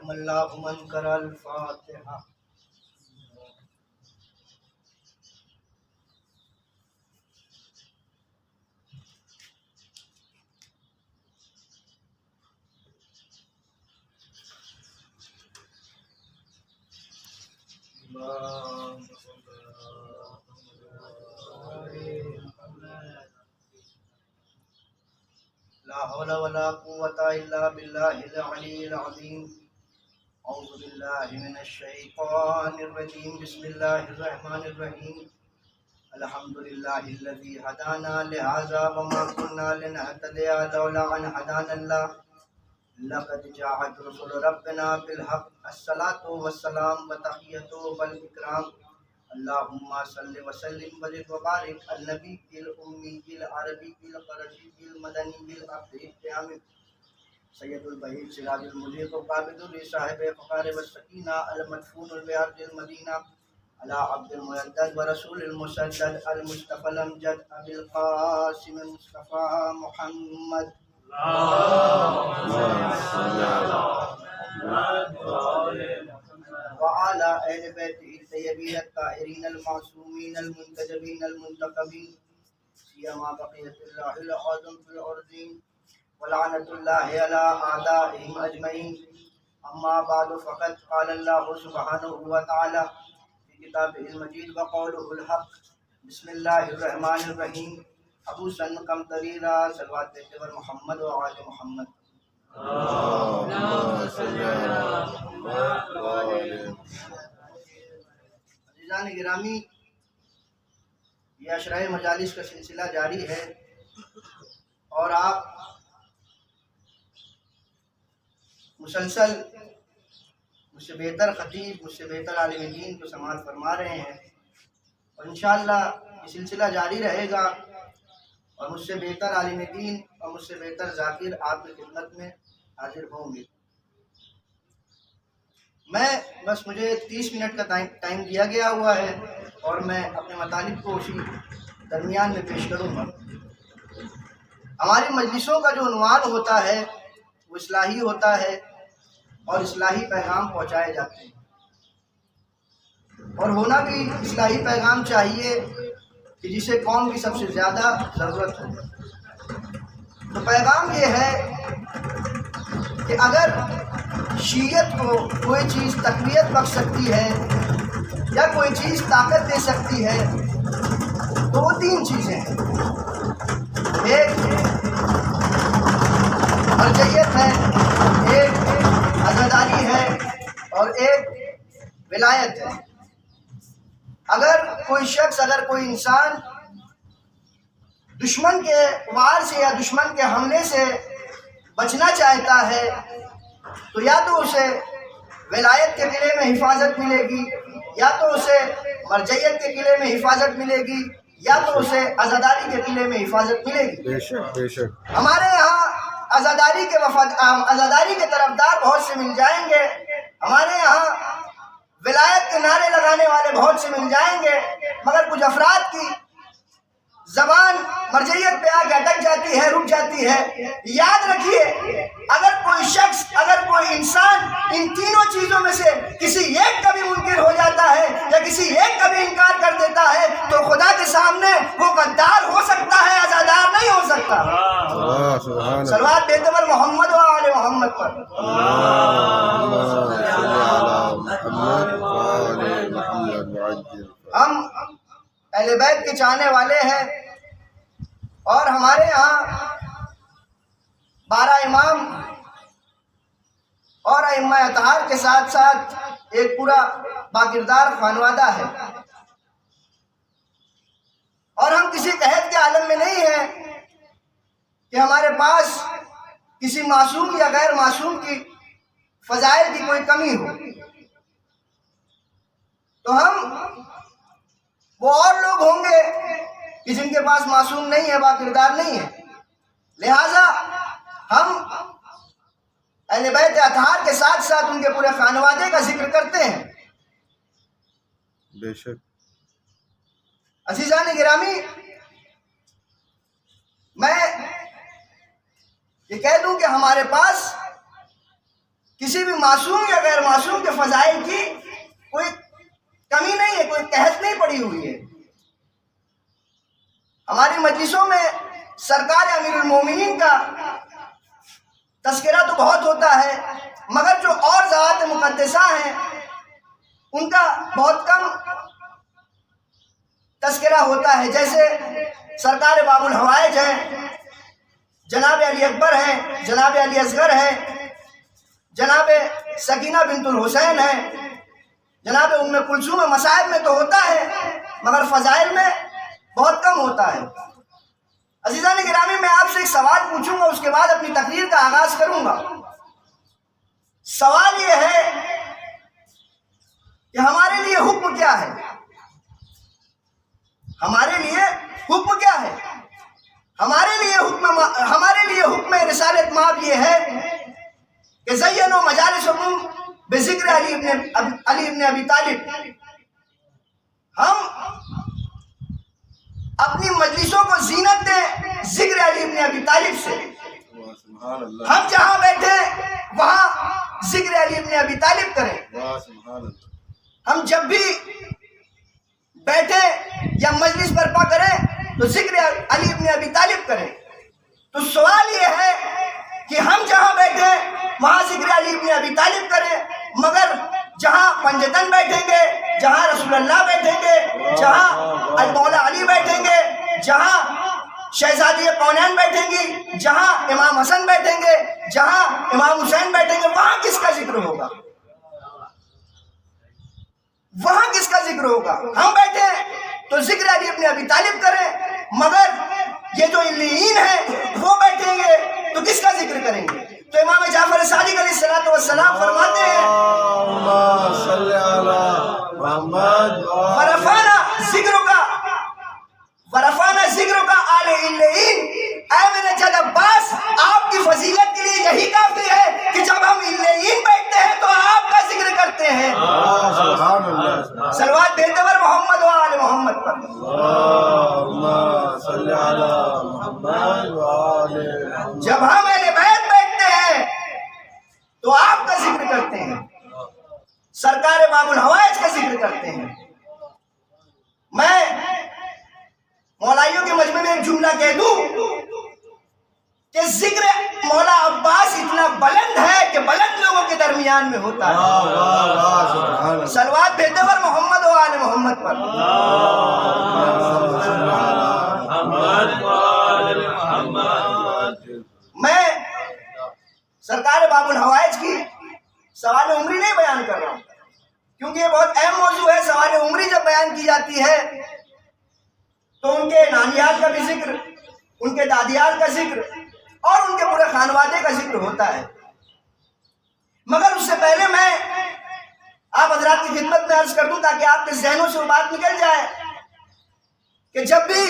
ورحم اللہ من قرأ الفاتحہ. لا حول ولا قوة إلا بالله العلي العظيم. أعوذ بالله من الشيطان الرجيم. بسم الله الرحمن الرحيم. الحمد لله الذي هدانا لهذا وما كنا لنهتدي لولا أن هدانا الله. لقد جاءت رسل ربنا بالحق. الصلاة والسلام وتحية والإكرام. اللهم صل وسلم وزد وبارك على النبي الأمي العربي القرشي المدني الأبدي سید البہیر سراج المنیر قابض صاحب فقار والسکینہ المدفون بأرض المدینہ علی عبد المجدد ورسول المسدد المصطفى الامجد ابی القاسم المصطفى محمد. وعلى اہل بیتہ الطیبین الطاہرین المعصومین المنتجبین المنتخبین سیما بقیۃ اللہ العظم فی الارضین ولعنت اللہ علی اعدائهم اجمعین. اما بعد فقد قال اللہ سبحانہ وتعالی فی کتابہ المجید وقولہ الحق. بسم اللہ الرحمن الرحیم. ابو سن کم طریرہ صلوات دیتے ور محمد و آل محمد. عزیزان گرامی، یہ عشرۂ مجالس کا سلسلہ جاری ہے اور آپ مسلسل مجھ سے بہتر خطیب، مجھ سے بہتر عالم دین کو سماعت فرما رہے ہیں اور انشاءاللہ یہ سلسلہ جاری رہے گا اور مجھ سے بہتر عالم دین اور مجھ سے بہتر ذاکر آپ کی خدمت میں حاضر ہوں گے. مجھے 30 منٹ کا ٹائم دیا گیا ہوا ہے اور میں اپنے مطالب کو اسی درمیان میں پیش کروں گا. ہماری مجلسوں کا جو عنوان ہوتا ہے وہ اصلاحی ہوتا ہے اور اصلاحی پیغام پہنچائے جاتے ہیں اور ہونا بھی اصلاحی پیغام چاہیے کہ جسے قوم کی سب سے زیادہ ضرورت ہو. تو پیغام یہ ہے کہ اگر شیعت کو کوئی چیز تقویت بخش سکتی ہے یا کوئی چیز طاقت دے سکتی ہے تو وہ 3 چیزیں ہیں. ایک مرجعیت ہے، ایک عزاداری ہے اور ایک ولایت ہے. اگر کوئی شخص، اگر کوئی انسان دشمن کے وار سے یا دشمن کے حملے سے بچنا چاہتا ہے تو یا تو اسے ولایت کے قلعے میں حفاظت ملے گی، یا تو اسے مرجعیت کے قلعے میں حفاظت ملے گی، یا تو اسے عزاداری کے قلعے میں حفاظت ملے گی. بے شک بے شک. ہمارے یہاں عزاداری کے طرفدار بہت سے مل جائیں گے، ہمارے یہاں ولایت کے نعرے لگانے والے بہت سے مل جائیں گے، مگر کچھ افراد کی زبان مرجعیت پہ آ کے اٹک جاتی ہے، رک جاتی ہے. یاد رکھیے، اگر کوئی شخص، اگر کوئی انسان ان تینوں چیزوں میں سے کسی ایک کا بھی منکر ہو جاتا ہے یا کسی ایک کا بھی انکار کر دیتا ہے تو خدا کے سامنے وہ غدار ہو سکتا ہے، عزادار نہیں ہو سکتا. صلوات دیتے پر محمد و آل محمد پر. ہم اہل بیت کے چاہنے والے ہیں اور ہمارے یہاں 12 امام اور ائمہ اطہار کے ساتھ ساتھ ایک پورا باکردار خانوادہ ہے اور ہم کسی قحط کے عالم میں نہیں ہیں کہ ہمارے پاس کسی معصوم یا غیر معصوم کی فضائل کی کوئی کمی ہو. تو ہم وہ اور لوگ ہوں گے کہ جن کے پاس معصوم نہیں ہے، باکردار نہیں ہے. لہٰذا ہم اہل بیت اطہار کے ساتھ ساتھ ان کے پورے خانوادے کا ذکر کرتے ہیں. بے شک. عزیزان گرامی، میں یہ کہہ دوں کہ ہمارے پاس کسی بھی معصوم یا غیر معصوم کے فضائل کی کوئی کمی نہیں ہے، کوئی قحط نہیں پڑی ہوئی ہے۔ ہماری مجلسوں میں سرکار امیر المومنین کا تذکرہ تو بہت ہوتا ہے، مگر جو اور ذات مقدسہ ہیں ان کا بہت کم تذکرہ ہوتا ہے۔ جیسے سرکار باب الحوائج ہیں، جناب علی اکبر ہیں، جناب علی اصغر ہیں، جناب سکینہ بنت الحسین ہیں، جناب ام کلثوم۔ مصائب میں تو ہوتا ہے مگر فضائل میں بہت کم ہوتا ہے۔ عزیزان گرامی، میں آپ سے ایک سوال پوچھوں گا، اس کے بعد اپنی تقریر کا آغاز کروں گا۔ سوال یہ ہے کہ ہمارے لیے حکم کیا ہے؟ ہمارے لیے حکم کیا ہے؟ ہمارے لیے حکم رسالت مآب یہ ہے کہ زینوا مجالسکم بذکر علی ابن ابی طالب۔ ہم اپنی مجلسوں کو زینت دیں ذکر علی ابن ابی طالب سے۔ ہم جہاں بیٹھے وہاں ذکر علی ابن ابی طالب کریں۔ ہم جب بھی بیٹھے یا مجلس برپا کریں تو ذکر علی ابن ابی طالب کریں۔ تو سوال یہ ہے کہ ہم جہاں بیٹھے وہاں ذکر علی ابن ابی طالب کریں، مگر جہاں پنجتن بیٹھیں گے، جہاں رسول اللہ بیٹھیں گے، جہاں المولا علی بیٹھیں گے، جہاں شہزادی کونین بیٹھیں گی، جہاں امام حسن بیٹھیں گے، جہاں امام حسین بیٹھیں گے، وہاں کس کا ذکر ہوگا؟ وہاں کس کا ذکر ہوگا؟ ہم بیٹھے تو ذکر علی ابن ابی طالب کریں، مگر یہ جو علیین ہیں وہ بیٹھیں گے تو کس کا ذکر کریں گے؟ تو امام جعفر صادق علیہ السلام فرماتے ہیں ورفعنا ذکرک آل علیین۔ اے میرے جد عباس، آپ کی فضیلت کے لیے یہی کافی ہے کہ جب ہم علیین بیٹھتے ہیں تو آپ کا ذکر کرتے ہیں۔ صلوات بھیجتے ور محمد و آل محمد پر۔ جب ہم اہل بیت بیٹھتے ہیں تو آپ کا ذکر کرتے ہیں، سرکار باب الحوائج کا ذکر کرتے ہیں۔ میں مولائیوں کے مجمع میں ایک جملہ کہہ دوں کہ ذکر مولا عباس اتنا بلند ہے کہ بلند لوگوں کے درمیان میں ہوتا ہے۔ صلوات بھیجتے ور محمد و آل محمد پر۔ میں سرکار باب الحوائج کی سوال عمری نہیں بیان کر رہا ہوں، کیونکہ یہ بہت اہم موضوع ہے۔ سوال عمری جب بیان کی جاتی ہے تو ان کے نانیال کا بھی ذکر، ان کے دادیال کا ذکر اور ان کے پورے خانوادے کا ذکر ہوتا ہے۔ مگر اس سے پہلے میں آپ حضرات کی خدمت میں عرض کر دوں تاکہ آپ کے ذہنوں سے وہ بات نکل جائے کہ جب بھی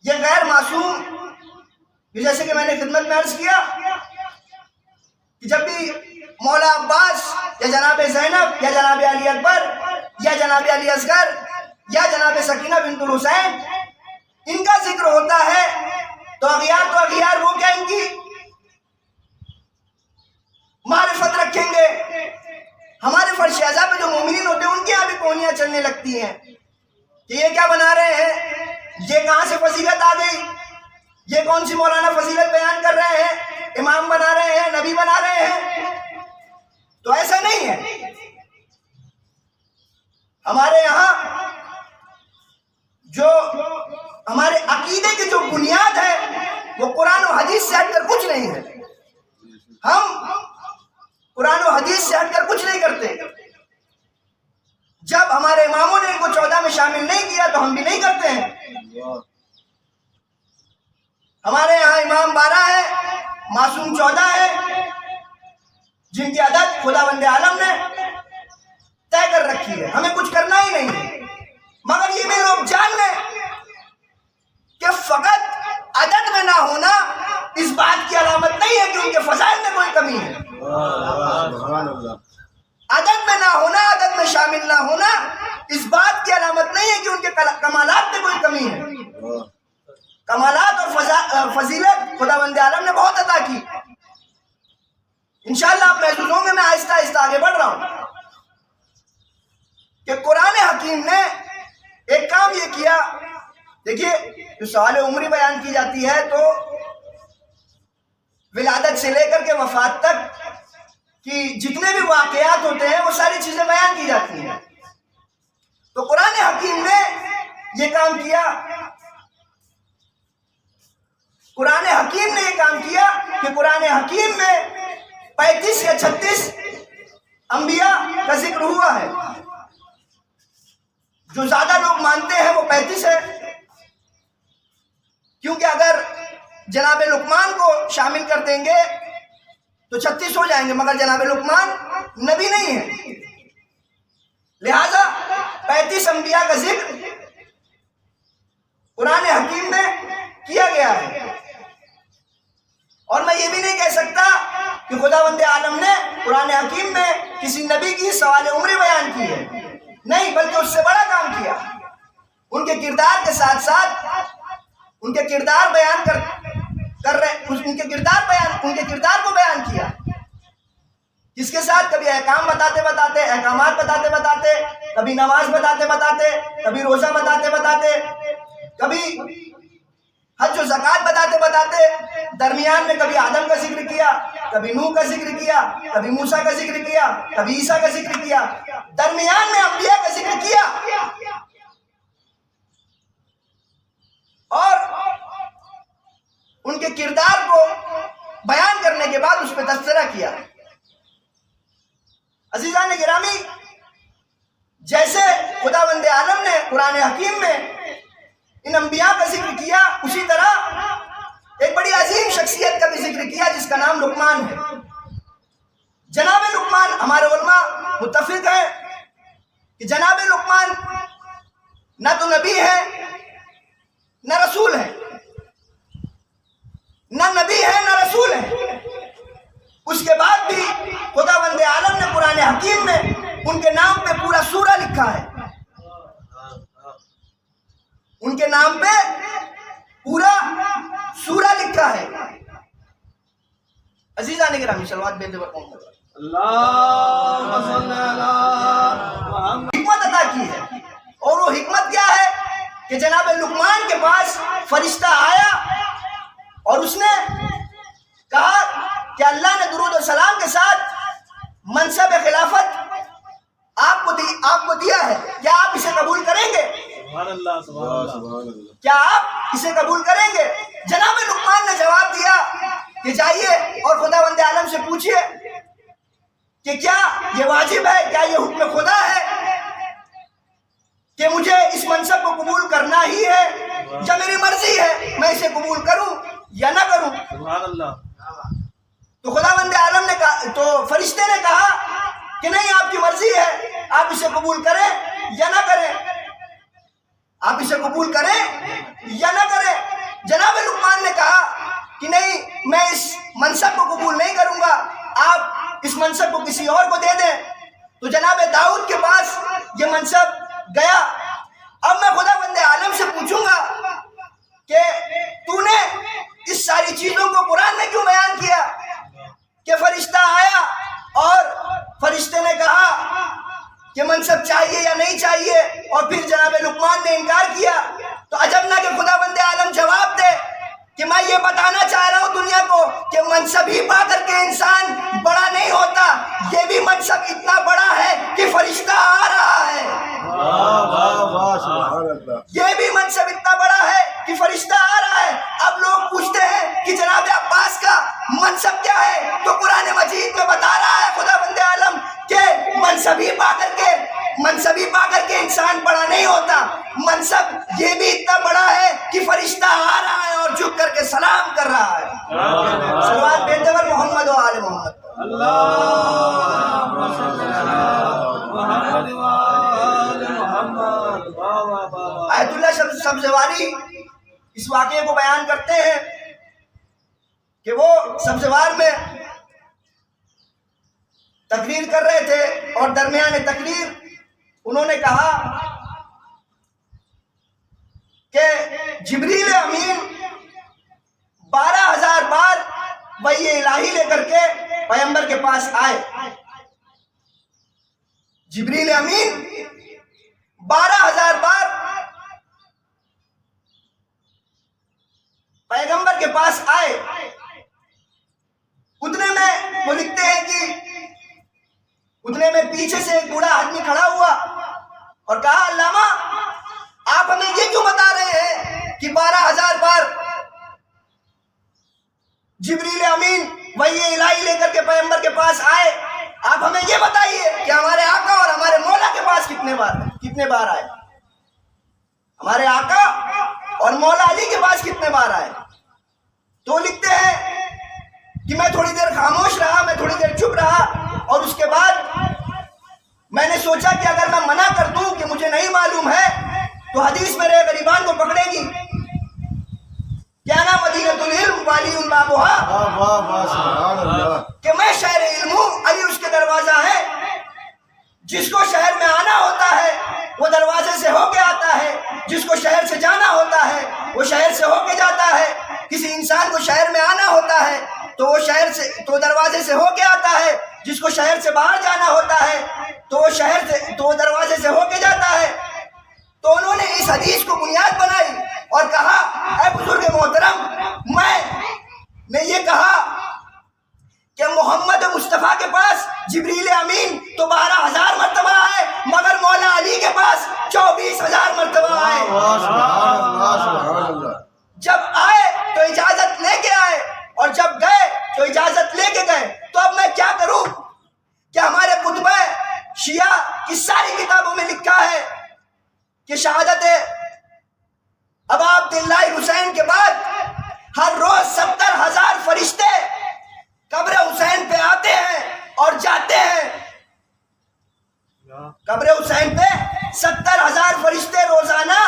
یہ غیر معصوم، جیسے کہ میں نے خدمت میں عرض کیا کہ جب بھی مولا عباس یا جناب زینب یا جناب علی اکبر یا جناب علی اصغر یا جناب سکینہ بنت الحسین ان کا ذکر ہوتا ہے تو اغیار وہ کیا ان کی معرفت رکھیں گے۔ ہمارے فرش اعضاء پہ جو مومنین ہوتے ہیں ان کے یہاں بھی کونیاں چلنے لگتی ہیں کہ یہ کیا بنا رہے ہیں، یہ کہاں سے فضیلت آ گئی، یہ کون سی مولانا فضیلت بیان کر رہے ہیں، امام بنا رہے ہیں، نبی بنا رہے ہیں۔ تو ایسا نہیں ہے۔ ہمارے یہاں جو ہمارے عقیدے کی جو بنیاد ہے وہ قرآن و حدیث سے ہٹ کر کچھ نہیں ہے۔ ہم قرآن و حدیث سے ہٹ کر کچھ نہیں کرتے۔ جب ہمارے اماموں نے ان کو 14 میں شامل نہیں کیا تو ہم بھی نہیں کرتے ہیں۔ ہمارے یہاں امام 12 ہے، معصوم 14 ہے، جن کی عدد خداوند عالم نے طے کر رکھی ہے، ہمیں کچھ کرنا ہی نہیں ہے۔ مگر یہ بھی لوگ جان لیں کہ فقط عدد میں نہ ہونا اس بات کی علامت نہیں ہے کہ ان کے فضائل میں کوئی کمی ہے۔ عدد میں نہ ہونا، عدد میں شامل نہ ہونا اس بات کی علامت نہیں ہے کہ ان کے کمالات میں کوئی کمی ہے۔ کمالات اور فضیلت خداوند عالم نے بہت عطا کی، انشاءاللہ آپ محسوس ہوں گے میں آہستہ آہستہ آگے بڑھ رہا ہوں کہ قرآن حکیم نے ایک کام یہ کیا. دیکھیے جو سوال عمری بیان کی جاتی ہے تو ولادت سے لے کر کے وفات تک کہ جتنے بھی واقعات ہوتے ہیں وہ ساری چیزیں بیان کی جاتی ہیں. تو قرآن حکیم نے یہ کام کیا. قرآن حکیم نے یہ کام کیا کہ قرآن حکیم میں 35 یا 36 انبیاء کا ذکر ہوا ہے. جو زیادہ لوگ مانتے ہیں وہ 35 ہے، کیونکہ اگر جناب لقمان کو شامل کر دیں گے تو 36 ہو جائیں گے، مگر جناب لقمان نبی نہیں ہے، لہذا 35 انبیاء کا ذکر قرآن حکیم میں کیا گیا ہے. اور میں یہ بھی نہیں کہہ سکتا کہ خداوند عالم نے قرآن حکیم میں کسی نبی کی سوال عمری بیان کی ہے، نہیں، بلکہ اس سے بڑا کام کیا. ان کے کردار کے ساتھ ساتھ ان کے کردار بیان کر رہے ان کے کردار کو بیان کیا، جس کے ساتھ کبھی احکام احکامات بتاتے، کبھی نماز بتاتے، کبھی روزہ بتاتے، کبھی حج و زکوٰۃ بتاتے، درمیان میں کبھی آدم کا ذکر کیا، کبھی نوح کا ذکر کیا، کبھی موسیٰ کا ذکر کیا، کبھی عیسیٰ کا ذکر کیا، درمیان میں انبیاء کا ذکر کیا. اور ان کے کردار کو بیان کرنے کے بعد اس پہ تبصرہ کیا. عزیزان گرامی، جیسے خداوند عالم نے قرآن حکیم میں ان انبیاء کا ذکر کیا، اسی طرح ایک بڑی عظیم شخصیت کا بھی ذکر کیا جس کا نام لقمان ہے. جناب لقمان، ہمارے علماء متفق ہیں کہ جناب لقمان نہ تو نبی ہے نہ رسول ہے، نہ نبی ہے نہ رسول ہے. اس کے بعد بھی خداوند عالم نے قرآن حکیم میں ان کے نام پہ پورا سورہ لکھا ہے. ان کے نام پہ پورا سورہ لکھا ہے. عزیزان گرامی، صلوات بھیجتے پر قوم اللہم صلی علی محمد. حکمت عطا کی ہے، اور وہ حکمت کیا ہے کہ جناب لقمان کے پاس فرشتہ آیا اور اس نے کہا کہ اللہ نے درود و سلام کے ساتھ منصب خلافت آپ کو دیا ہے، کیا آپ اسے قبول کریں گے؟ سبحان اللہ، سبحان اللہ. کیا آپ اسے قبول کریں گے؟ جناب لقمان نے جواب دیا کہ جائیے اور خداوند عالم سے پوچھئے کہ کیا یہ واجب ہے، کیا یہ حکم خدا ہے کہ مجھے اس منصب کو قبول کرنا ہی ہے، یا میری مرضی ہے میں اسے قبول کروں یا نہ کروں؟ سبحان اللہ. تو خداوند عالم نے کہا، تو فرشتے نے کہا کہ نہیں، آپ کی مرضی ہے، آپ اسے قبول کریں یا نہ کریں، آپ اسے قبول کریں یا نہ کریں. جناب لقمان نے کہا کہ نہیں، میں اس منصب کو قبول نہیں کروں گا، آپ اس منصب کو کسی اور کو دے دیں. تو جناب داؤد کے پاس یہ منصب گیا. اب میں خداوند عالم سے پوچھوں گا کہ تو نے اس ساری چیزوں کو قرآن میں کیوں بیان کیا کہ فرشتہ آیا اور فرشتے نے کہا کہ منصب چاہیے یا نہیں چاہیے، اور پھر جناب لقمان نے انکار کیا. تو عجب نہ کہ خداوند عالم جواب دے کہ میں یہ بتانا چاہ رہا ہوں دنیا کو کہ منصب ہی پا کر کے انسان بڑا نہیں ہوتا، یہ بھی منصب اتنا بڑا ہے کہ فرشتہ آ رہا ہے. یہ بھی منصب اتنا بڑا ہے کہ فرشتہ آ رہا ہے. اب لوگ پوچھتے ہیں کہ جناب عباس کا منصب کیا ہے، تو قرآن مجید میں بتا رہا ہے خداوند عالم کہ منصب ہی پا کر کے انسان بڑا نہیں ہوتا. منصب یہ بھی اتنا بڑا ہے کہ فرشتہ آ رہا ہے اور جھک کر کے سلام کر رہا ہے. صلوات بھیجتے پر محمد و آل محمد. اللہم صلی علی محمد و آل محمد. آیت اللہ سبزواری اس واقعے کو بیان کرتے ہیں کہ وہ سبزوار میں تقریر کر رہے تھے اور درمیان تقریر انہوں نے کہا کہ جبریل امین 12,000 بار وحی الہی لے کر کے پیغمبر کے پاس آئے، جبریل امین 12,000 بار پیغمبر کے پاس آئے، اتنے میں وہ لکھتے ہیں کہ اتنے میں پیچھے سے ایک بوڑھا آدمی کھڑا ہوا اور کہا علامہ آپ ہمیں یہ کیوں بتا رہے ہیں کہ 12,000 بار جبریل امین وحی الہی لے کر کے پیغمبر کے پاس آئے، آپ ہمیں یہ بتائیے کہ ہمارے آقا اور ہمارے مولا کے پاس کتنے بار آئے، ہمارے آقا اور مولا علی کے پاس کتنے بار آئے؟ تو لکھتے ہیں کہ میں تھوڑی دیر خاموش رہا، میں تھوڑی دیر چپ رہا، اور اس کے بعد میں نے سوچا کہ اگر میں منع کر دوں کہ مجھے نہیں معلوم ہے تو حدیث میرے غریبان کو پکڑے گی، کیا نا مدینۃ العلم والی بابها، کہ میں شہر علم ہوں، علی اس کے دروازہ ہے، جس کو شہر میں آنا ہوتا ہے وہ دروازے سے ہو کے آتا ہے، جس کو شہر سے جانا ہوتا ہے وہ شہر سے ہو کے جاتا ہے، کسی انسان کو شہر میں آنا ہوتا ہے تو وہ تو دروازے سے ہو کے آتا ہے، جس کو شہر سے باہر جانا ہوتا ہے تو وہ دروازے سے ہو کے جاتا ہے۔ تو انہوں نے اس حدیث کو بنیاد بنائی اور کہا اے بزرگ محترم، میں نے یہ کہا کہ محمد مصطفیٰ کے پاس جبریل امین تو 12,000 مرتبہ آئے، مگر مولا علی کے پاس 24,000 مرتبہ آئے۔ جب آئے تو اجازت لے کے آئے اور جب گئے تو اجازت لے کے گئے۔ تو اب میں کیا کروں کہ ہمارے کتب شیعہ کی ساری کتابوں میں لکھا ہے کہ شہادت ابا عبداللہ حسین کے بعد ہر روز 70,000 فرشتے قبر حسین پہ آتے ہیں اور جاتے ہیں، قبر حسین پہ 70,000 فرشتے روزانہ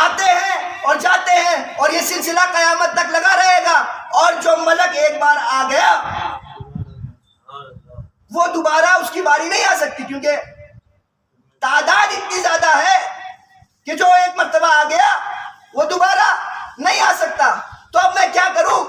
آتے ہیں اور جاتے ہیں، اور یہ سلسلہ قیامت تک لگا رہے گا، اور جو ملک ایک بار آ گیا وہ دوبارہ اس کی باری نہیں آ سکتی، کیونکہ تعداد اتنی زیادہ ہے کہ جو ایک مرتبہ آ گیا وہ دوبارہ نہیں آ سکتا۔ تو اب میں کیا کروں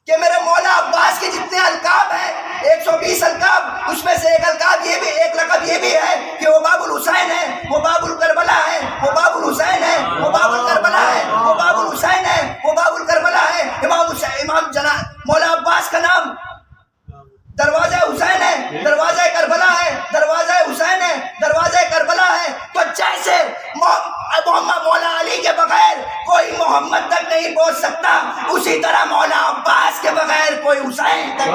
کہ میرے مولا عباس کے جتنے القاب ہیں 120 القاب، اس میں سے ایک القاب یہ بھی، ایک لقب یہ بھی ہے کہ وہ باب الحسین ہے، وہ باب الکربلا ہے، وہ باب الحسین ہے، وہ باب الکربلا ہے، وہ باب الحسین ہے، وہ باب الکربلا ہے۔ امام جناب مولا عباس کا نام دروازہ حسین ہے، دروازہ کربلا ہے، دروازہ حسین ہے، دروازہ کربلا ہے۔ تو جیسے محمد مولا علی کے بغیر کوئی محمد تک نہیں پہنچ سکتا، اسی طرح مولا عباس کے بغیر کوئی حسین تک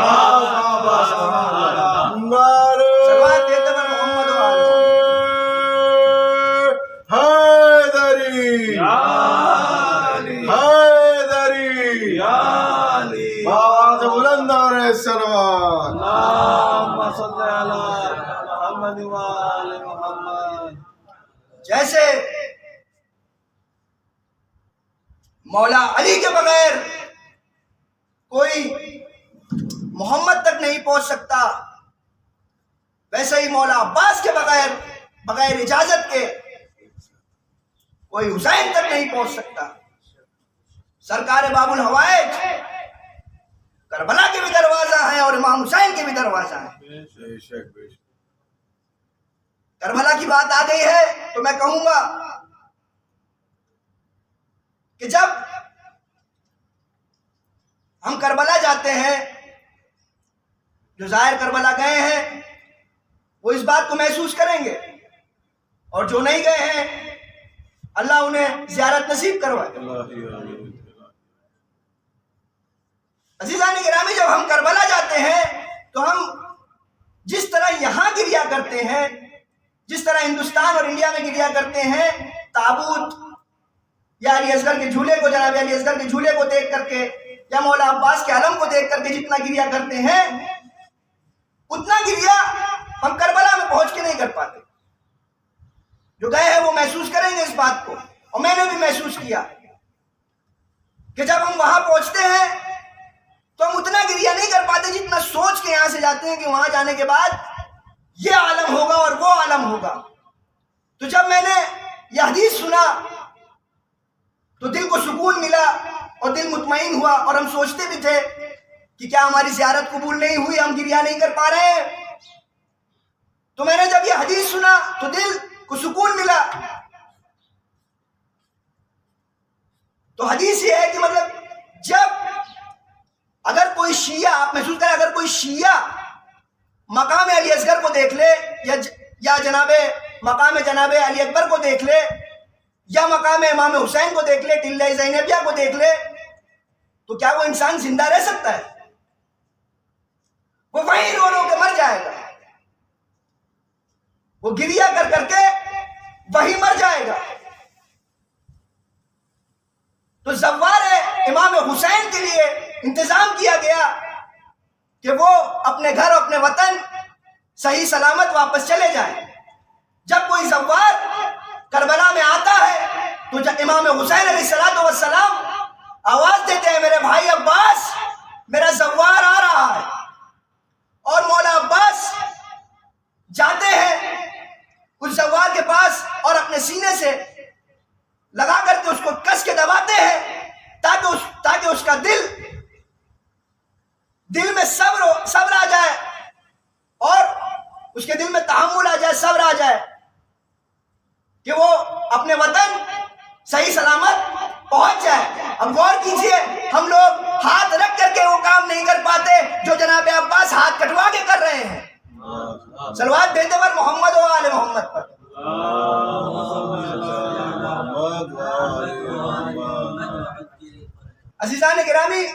جیسے مولا علی کے بغیر کوئی محمد تک نہیں پہنچ سکتا، ویسے ہی مولا عباس کے بغیر اجازت کے کوئی حسین تک نہیں پہنچ سکتا۔ سرکار باب الحوائج کربلا کے بھی دروازہ ہیں اور امام حسین کے بھی دروازہ ہیں۔ کربلا کی بات آ گئی ہے تو میں کہوں گا کہ جب ہم کربلا جاتے ہیں، جو ظاہر کربلا گئے ہیں وہ اس بات کو محسوس کریں گے، اور جو نہیں گئے ہیں اللہ انہیں زیارت نصیب کروائے۔ عزیزان گرامی، جب ہم کربلا جاتے ہیں تو ہم جس طرح یہاں گریا کرتے ہیں، جس طرح ہندوستان اور انڈیا میں گریا کرتے ہیں، تابوت یا علی اصغر کے جھولے کو، جناب علی اصغر کے جھولے کو دیکھ کر کے، یا مولا عباس کے علم کو دیکھ کر کے جتنا گریا کرتے ہیں، اتنا گریا ہم کربلا میں پہنچ کے نہیں کر پاتے۔ جو گئے ہیں وہ محسوس کریں گے اس بات کو، اور میں نے بھی محسوس کیا کہ جب ہم وہاں پہنچتے ہیں تو ہم اتنا گریا نہیں کر پاتے جتنا سوچ کے یہاں سے جاتے ہیں کہ وہاں جانے کے بعد یہ عالم ہوگا اور وہ عالم ہوگا۔ تو جب میں نے یہ حدیث سنا تو دل کو سکون ملا اور دل مطمئن ہوا، اور ہم سوچتے بھی تھے کہ کیا ہماری زیارت قبول نہیں ہوئی، ہم گریہ نہیں کر پا رہے ہیں؟ تو میں نے جب یہ حدیث سنا تو دل کو سکون ملا۔ تو حدیث یہ ہے کہ مطلب جب اگر کوئی شیعہ، آپ محسوس کریں، اگر کوئی شیعہ مقام علی اصغر کو دیکھ لے یا جناب مقام جناب علی اکبر کو دیکھ لے یا مقام امام حسین کو دیکھ لے، ٹلہ زینبیہ کو دیکھ لے، تو کیا وہ انسان زندہ رہ سکتا ہے؟ وہ وہیں رو رو کے مر جائے گا، وہ گریہ کر کر کے وہی مر جائے گا۔ تو زوار امام حسین کے لیے انتظام کیا گیا کہ وہ اپنے گھر، اپنے وطن صحیح سلامت واپس چلے جائیں۔ جب کوئی زوار کربلا میں آتا ہے تو جب امام حسین علیہ السلام آواز دیتے ہیں، میرے بھائی عباس، میرا زوار آ رہا ہے، اور مولا عباس جاتے ہیں اس زوار کے پاس اور اپنے سینے سے لگا کر کے اس کو کس کے دباتے ہیں تاکہ اس کا دل میں صبر آ جائے اور اس کے دل میں تحمل آ جائے، صبر آ جائے کہ وہ اپنے وطن صحیح سلامت پہنچ جائے۔ اب غور کیجئے، ہم لوگ ہاتھ رکھ کر کے وہ کام نہیں کر پاتے جو جناب عباس ہاتھ کٹوا کے کر رہے ہیں۔ صلوات بھیجتے پر محمد و آل محمد پر۔ عزیزان گرامی،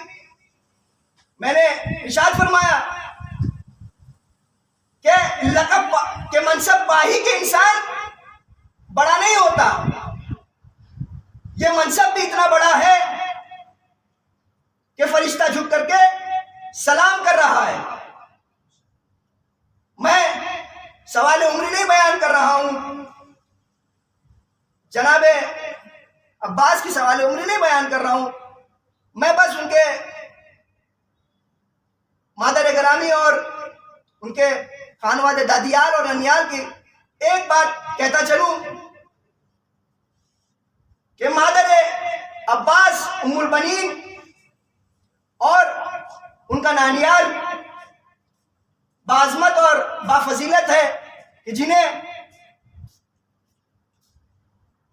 میں نے ارشاد فرمایا کہ لقب کے منصب پاہی کے انسان بڑا نہیں ہوتا، یہ منصب بھی اتنا بڑا ہے کہ فرشتہ جھک کر کے سلام کر رہا ہے۔ میں سوال عمری نہیں بیان کر رہا ہوں، جناب عباس کی سوال عمری نہیں بیان کر رہا ہوں، میں بس ان کے مادر گرامی اور ان کے خانواد دادیال اور ننیال کی ایک بات کہتا چلوں کہ مادر عباس ام البنین اور ان کا نانیال بعظمت اور بافضیلت ہے کہ جنہیں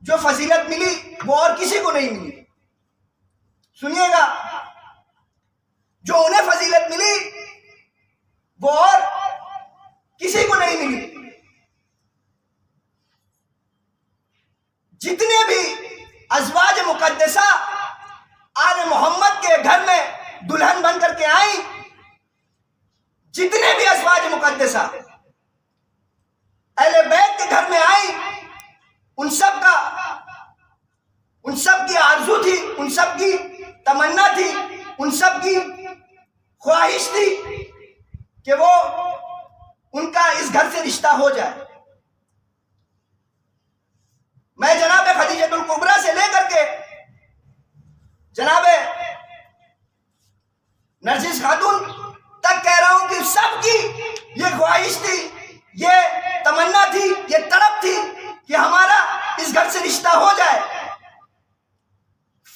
جو فضیلت ملی وہ اور کسی کو نہیں ملی۔ سنیے گا، جو انہیں فضیلت ملی وہ اور کسی کو نہیں ملی۔ جتنے بھی ازواج مقدسہ آل محمد کے گھر میں دلہن بن کر کے آئیں، جتنے بھی ازواج مقدسہ اہل بیت کے گھر میں آئیں، ان سب کی آرزو تھی، ان سب کی تمنا تھی، ان سب کی خواہش تھی کہ وہ ان کا اس گھر سے رشتہ ہو جائے۔ میں جناب خدیجۃ الکبریٰ سے لے کر کے جناب نرجس خاتون تک کہہ رہا ہوں کہ سب کی یہ خواہش تھی، یہ تمنا تھی، یہ طلب تھی کہ ہمارا اس گھر سے رشتہ ہو جائے۔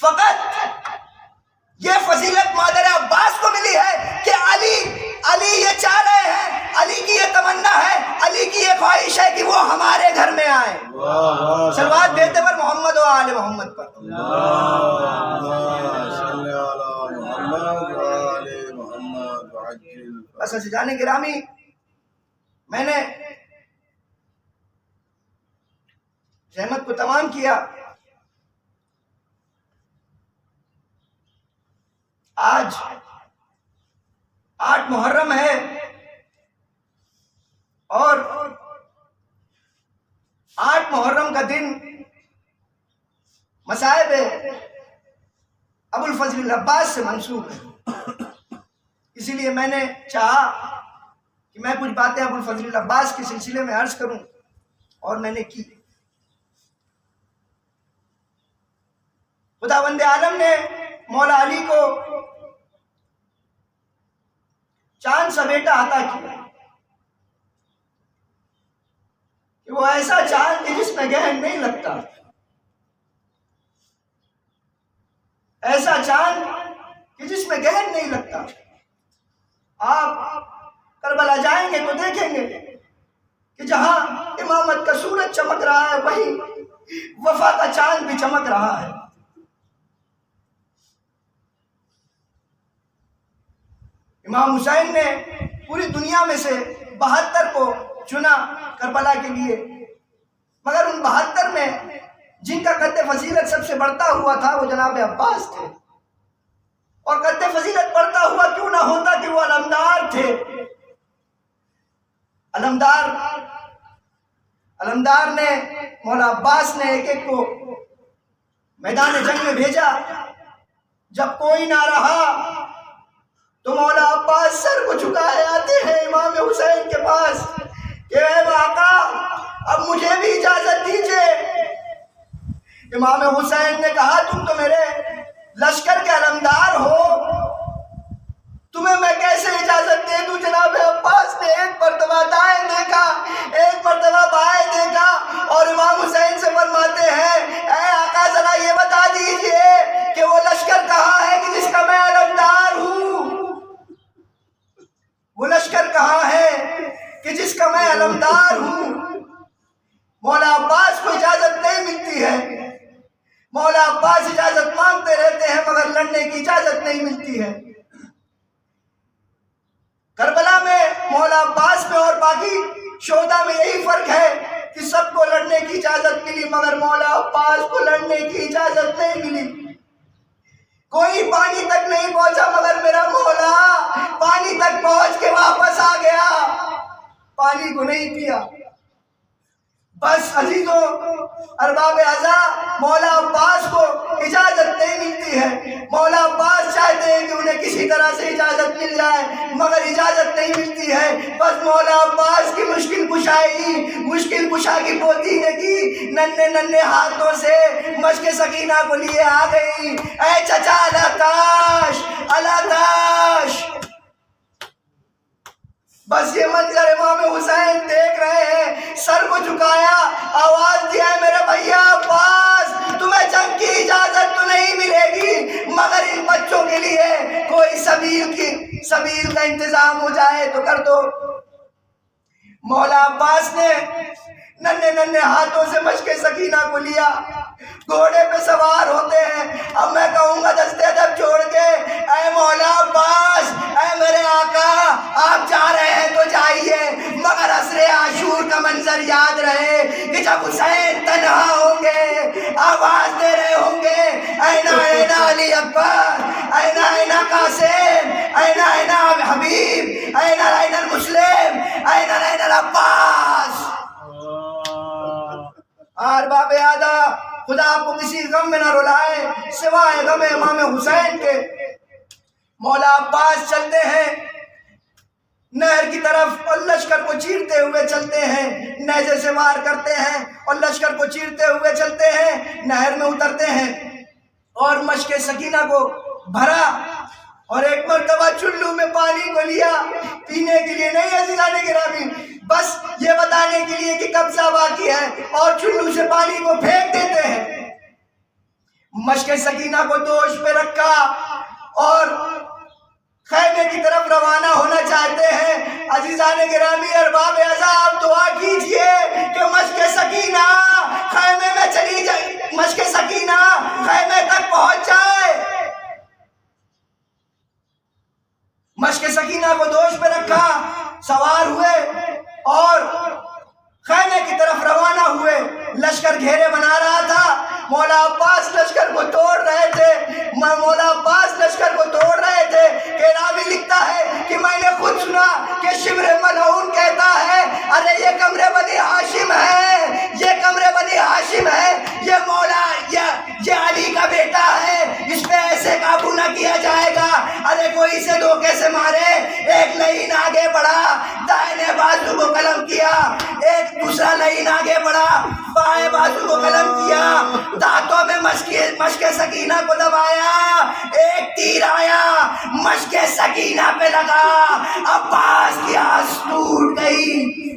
فقط یہ فضیلت مادر عباس کو ملی ہے کہ علی یہ چاہ رہے ہیں، علی کی یہ تمنا ہے، علی کی یہ خواہش ہے کہ وہ ہمارے گھر میں آئے۔ صلوات بھیجتے پر محمد و آل محمد پر۔ بس عزیزان گرامی، میں نے رحمت کو تمام کیا۔ آج 8 محرم ہے اور 8 محرم کا دن مصائب ابو الفضل العباس سے منسوب ہے، اسی لیے میں نے چاہا کہ میں کچھ باتیں ابو الفضل العباس کے سلسلے میں عرض کروں، اور میں نے کی۔ خداوند عالم نے مولا علی کو چاند سا بیٹا عطا کیا کہ وہ ایسا چاند کہ جس میں گہن نہیں لگتا، ایسا چاند کہ جس میں گہن نہیں لگتا۔ آپ کربلا جائیں گے تو دیکھیں گے کہ جہاں امامت کا سورج چمک رہا ہے وہیں وفا کا چاند بھی چمک رہا ہے۔ امام حسین نے پوری دنیا میں سے 72 کو چنا کربلا کے لیے، مگر ان 72 میں جن کا قد فضیلت سب سے بڑھتا ہوا تھا وہ جناب عباس تھے، اور قد فضیلت بڑھتا ہوا کیوں نہ ہوتا کہ وہ علمدار تھے۔ علمدار نے مولا عباس نے ایک ایک کو میدان جنگ میں بھیجا۔ جب کوئی نہ رہا تو مولا عباس سر کو جھکائے آتے ہیں امام حسین کے پاس کہ اے آقا اب مجھے بھی اجازت دیجئے۔ امام حسین نے کہا تم تو میرے لشکر کے علمدار ہو، تمہیں میں کیسے اجازت دے دوں؟ جناب عباس نے ایک مرتبہ دائیں دیکھا، ایک مرتبہ بائیں دیکھا، اور امام حسین سے فرماتے ہیں اے آقا ذرا یہ بتا دیجئے کہ وہ لشکر کہاں ہے کہ جس کا میں علمدار ہوں؟ وہ لشکر کہاں ہے کہ جس کا میں علمدار ہوں؟ مولا عباس کو اجازت نہیں ملتی ہے، مولا عباس اجازت مانگتے رہتے ہیں مگر لڑنے کی اجازت نہیں ملتی ہے۔ کربلا میں مولا عباس میں اور باقی شہداء میں یہی فرق ہے کہ سب کو لڑنے کی اجازت ملی مگر مولا عباس کو لڑنے کی اجازت نہیں ملی۔ کوئی پانی تک نہیں پہنچا مگر میرا مولا پانی تک پہنچ کے واپس آ گیا، پانی کو نہیں پیا۔ بس عزیزوں ارباب اعضاء، مولا عباس کو اجازت نہیں ملتی ہے۔ مولا عباس چاہتے ہیں کہ انہیں کسی طرح سے اجازت مل جائے مگر اجازت نہیں ملتی ہے۔ بس مولا عباس کی مشکل کشا کی پوتی نے کی ننھے ننھے ہاتھوں سے مشک سکینہ کو لیے آ گئی۔ اے چچا الاتاش، بس یہ منظر امام حسین دیکھ رہے ہیں، سر کو جھکایا، آواز دیا ہے میرے بھیا عباس تمہیں جنگ کی اجازت تو نہیں ملے گی مگر ان بچوں کے لیے کوئی سبیل کا انتظام ہو جائے تو کر دو۔ مولا عباس نے ننھے ننھے ہاتھوں سے مشک سکینہ کو لیا، گھوڑے پہ سوار ہوتے ہیں۔ اب میں کہوں گا دستے ادب چھوڑ کے اے مولا عباس، اے میرے آقا آپ جا رہے ہیں تو جائیے مگر عصر عاشور کا منظر یاد رہے کہ جب حسین تنہا ہوں گے آواز دے رہے ہوں گے اینا اینا علی اکبر، اینا اینا قاسم، اینا اینا حبیب، اینا اینا المسلم، اینا اینا العباس۔ ارباب اعضاء، خدا آپ کو کسی غم میں نہ رلائے سوائے غم امام حسین کے۔ مولا عباس چلتے ہیں نہر کی طرف اور لشکر کو چیرتے ہوئے چلتے ہیں، نیزے سے وار کرتے ہیں اور لشکر کو چیرتے ہوئے چلتے ہیں، نہر میں اترتے ہیں اور مشک سکینہ کو بھرا اور ایک مرتبہ چلو میں پانی کو لیا، پینے کے لیے نہیں عزیزان گرامی، بس یہ بتانے کے لیے کہ قبضہ باقی ہے، اور چلو سے پانی کو پھینک دیتے ہیں۔ مشک سکینہ کو دوش پہ رکھا اور خیمے کی طرف روانہ ہونا چاہتے ہیں۔ عزیزان گرامی ارباب اعضاء، آپ دعا کیجئے کہ مشک سکینہ خیمے میں چلی جائے، مشک سکینہ خیمے تک پہنچ جائے۔ مشک سکینہ کو دوش پہ رکھا، سوار ہوئے اور خیمے کی طرف روانہ ہوئے۔ لشکر گھیرے بنا رہا تھا، مولا عباس لشکر کو توڑ رہے تھے، مولا عباس لشکر کو توڑ رہے تھے کہ راوی لکھتا ہے کہ میں نے خود سنا کہ شمر ملعون کہتا ہے ارے یہ کمرے بنی ہاشم ہے، یہ کمرے بنی ہاشم ہے، یہ مولا یہ علی کا بیٹا ہے، اس پہ ایسے قابو نہ کیا جائے گا۔ ارے کوئی اسے دھوکے سے مارے، ایک لائن آگے بڑھا، دائنے بازو کو قلم کیا، ایک دوسرا لائن آگے بڑھا، بائیں بازو کو قلم کیا، دانتوں میں مشک سکینہ کو دبایا، ایک تیر آیا مشک سکینہ پہ لگا، عباس کی آس ٹوٹ گئی،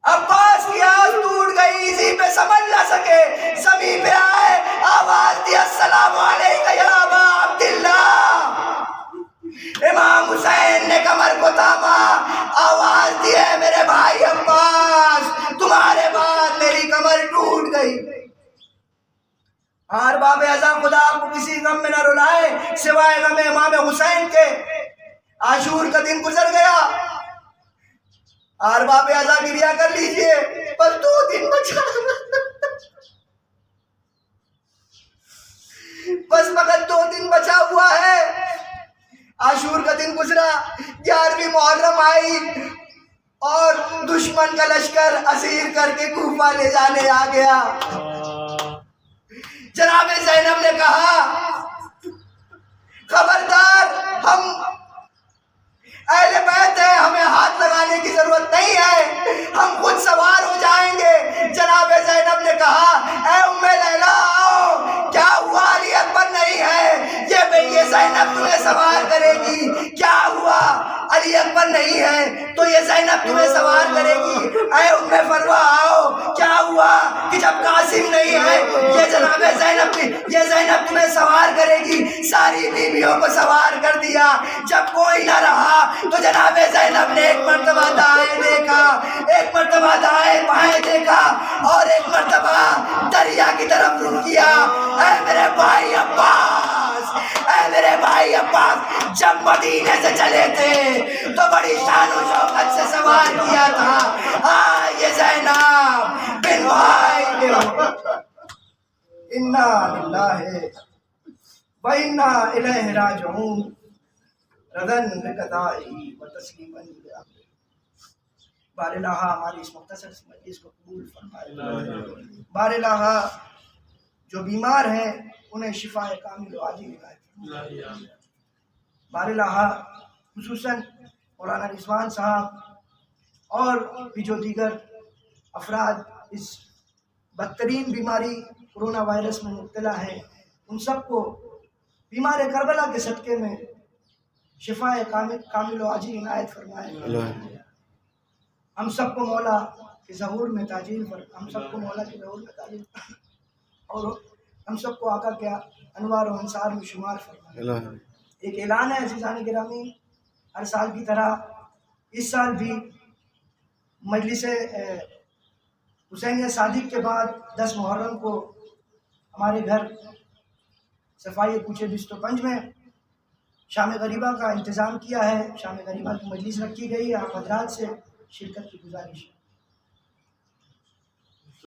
عباس کی آس ٹوٹ گئی، اسی پہ سمجھ نہ سکے، زمین پہ آئے، آواز دی السلام علیکہ یا ابا عبداللہ، امام حسین نے کمر کو تھاما، آواز دی ہے میرے بھائی عباس تمہارے بعد میری کمر ٹوٹ گئی۔ ارباب اعظم خدا آپ کو کسی غم میں نہ رلائے سوائے غم امام حسین کے۔ عاشور کا دن گزر گیا، ارباب اعظم گریا کر لیجئے، بس 2 دن بچا، بس فقط 2 دن بچا ہوا ہے۔ عاشور کا دن گزرا، 11ویں محرم آئی اور دشمن کا لشکر اسیر کر کے کوفہ لے جانے آ گیا۔ جناب زینب نے کہا خبردار، ہم اہل بیت ہیں، ہمیں ہاتھ لگانے کی ضرورت نہیں ہے، ہم خود سوار ہو جائیں گے۔ جناب زینب نے کہا اے ام لیلا آؤ، کیا ہوا علی اکبر نہیں ہے، یہ زینب تمہیں سوار کرے گی، کیا ہوا علی اکبر نہیں ہے تو یہ زینب تمہیں سوار کرے گی۔ اے ام فروہ آؤ، کیا ہوا کہ جب قاسم نہیں ہے یہ زینب تمہیں سوار کرے گی۔ ساری بیویوں کو سوار کر دیا، جب کوئی نہ رہا تو جناب زینب نے ایک مرتبہ دائیں دیکھا، ایک مرتبہ دائیں بائیں دیکھا اور ایک مرتبہ دریا کی طرف رخ کیا۔ اے میرے بھائی عباس، اے میرے بھائی عباس، جب مدینے سے چلے تھے تو بڑی شان و شوکت سے سوار کیا تھا۔ ہاں یہ زینب بن بھائی کے انا للہ و انا الیہ راجعون رضن بقضائہ و تسلیما لامرہ۔ بار الہ ہماری اس مختصر سی مجلس کو قبول فرمائے۔ بار الہ جو بیمار ہیں انہیں شفا کامل و عاجل عنایت فرمائے۔ بار الہ خصوصاً مولانا رضوان صاحب اور بھی جو دیگر افراد اس بدترین بیماری کرونا وائرس میں مبتلا ہے، ان سب کو بیمار کربلا کے صدقے میں شفا کامل و عاجل عنایت فرمائے۔ ہم سب کو مولا کے ظہور میں تعجیل ہم سب کو مولا کے ظہور میں تعجیل اور ہم سب کو آقا کے انوار و انصار میں شمار فرمائے۔ ایک اعلان ہے عزیزان گرامی، ہر سال کی طرح اس سال بھی مجلس حسینیہ صادق کے بعد 10 محرم کو ہمارے گھر صفائی کوچے بست و پنج میں شام غریبہ کا انتظام کیا ہے۔ شام غریبہ کی مجلس رکھی گئی ہے، آپ حضرات سے شرکت کی گزارش ہے۔